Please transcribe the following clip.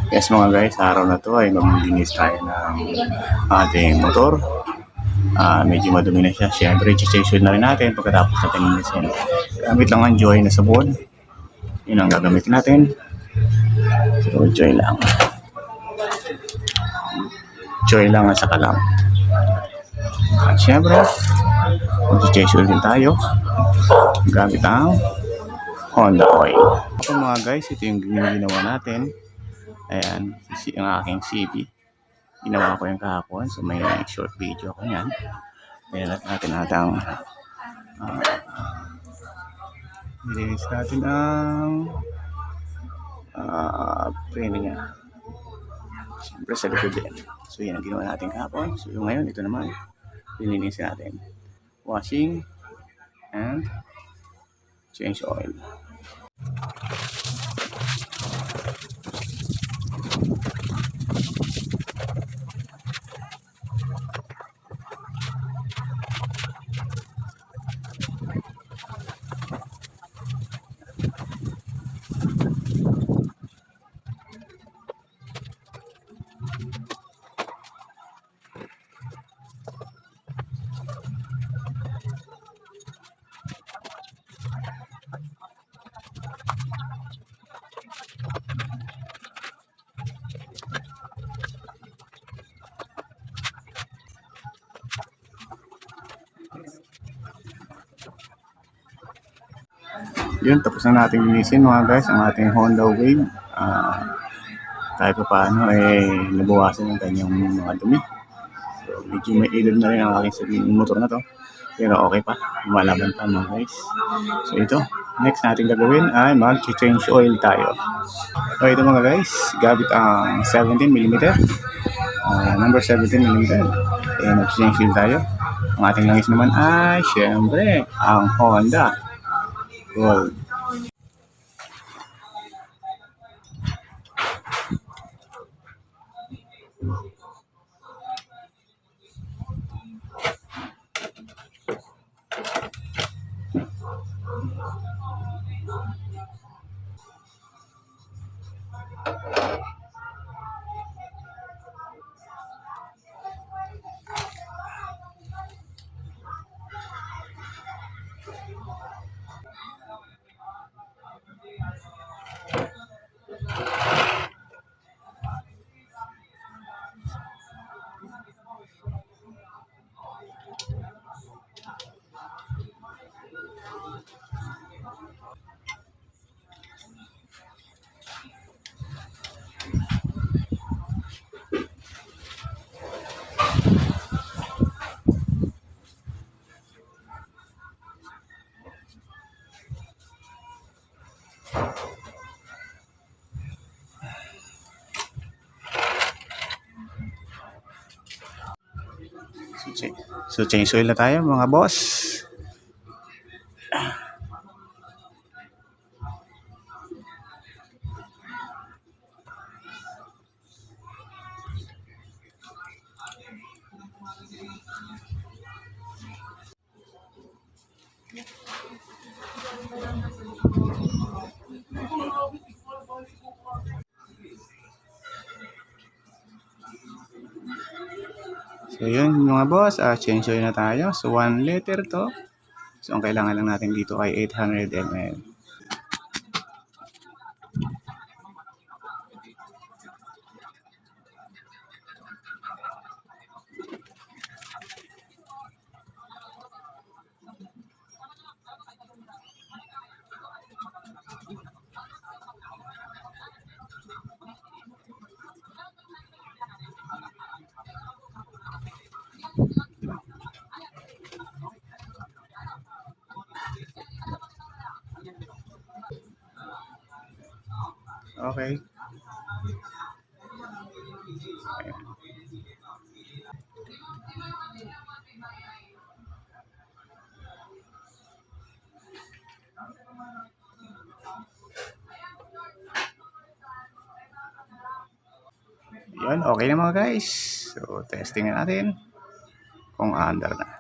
Yes mga guys, sa araw na to ay maglilinis tayo ng ating motor. Medyo madumi na siya. Siyempre, i-change na rin natin pagkatapos natin linisin. Gamit lang ang Joy na sabon. Yun ang gagamitin natin. So, Joy lang. Joy lang at saka lang. At siyempre, mag-change din tayo. Gamit ang Honda Oil. Ako mga guys, ito yung ginawa natin. Ayan, ang aking CB. Ginawa ko yung kahapon. So may short video ko yan. Ayan natin atang nilinis natin ang preno niya. Siyempre sa likod din. So yan ang ginawa natin kahapon. So yung ngayon, ito naman. Nilinis natin. Washing and change oil. Yun, tapos na natin linisin mga guys ang ating Honda Wave. Kahit pa paano nabawasan yung kanyang mga dumi. So medyo may ilod na rin ang aking motor na to, pero okay pa, lumalaban pa mga guys. So ito, next natin gagawin ay mag-change oil tayo. So ito mga guys, gamit ang 17mm, number 17mm. Mag-change oil tayo. Ang ating langis naman ay syempre ang Honda Gold. So change oil na tayo mga boss. So yun mga boss, change oil na tayo. So 1 liter to. So ang kailangan lang natin dito ay 800 ml. Okay. Yun, okay na mga guys. So testing na natin kung under na.